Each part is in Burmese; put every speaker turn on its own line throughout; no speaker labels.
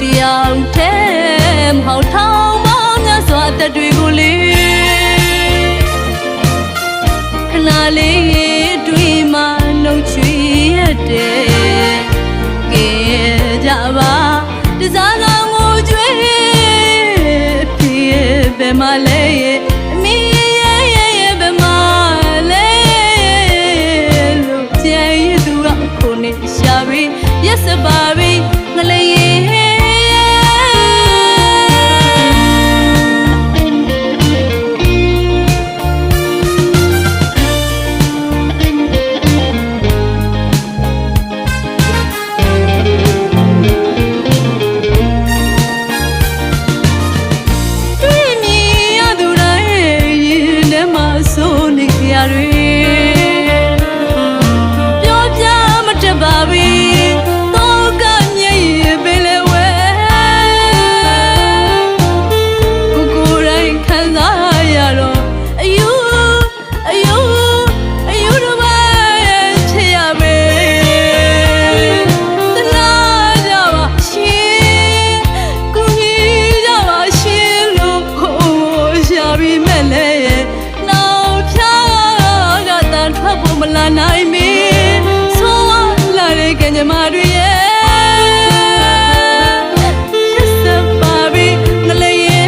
တရားထဲမဟုတ်ထောင်းပေါင်းများစွာအသက်တွေကိုလေခဏလေးတွေ့မှနှုတ်ချွေရတယ်ကဲကြပါတစားကောင်ကိုကျွေးဖြစ်ပဲမလဲအမီရဲ့ပဲမလဲလို့ကြံရသူကခုနေရှာပြီးရက်စပါပြီးငလေးလာနိုင်မီဆိုလာတဲ့ကညမတွေရဲ့စပါဘီငလေးရဲ့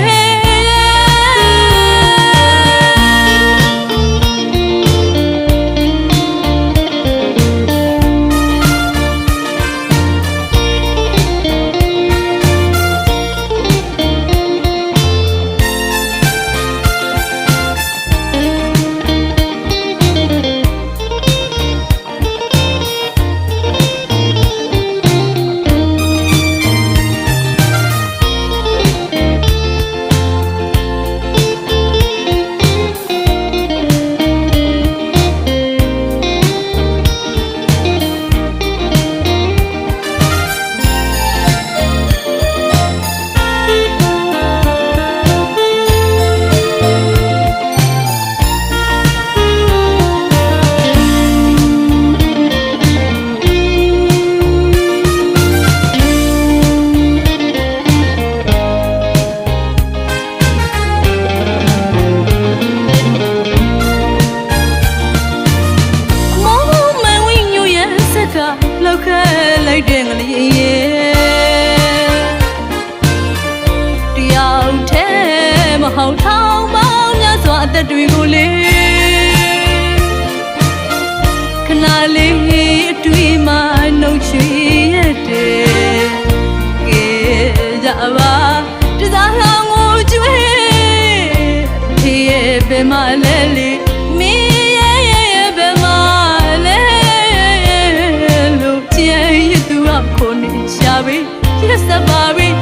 လောက်ခဲလိုက်တဲ့ငလေးရဲ့တရားထဲမဟုတ်ထောင်းပေါင်းများစွာအသက်တွေကိုလေခဏလေးအတွေ့မှနှုတ်ချွေရတယ်ကဲကြပါတစားလောင်ကိုကျွေးဖြစ်ရဲ့ပဲမလဲလေမင်းရဲ့ပဲမလဲခုနေရှာပြီးရက်စပါပြီး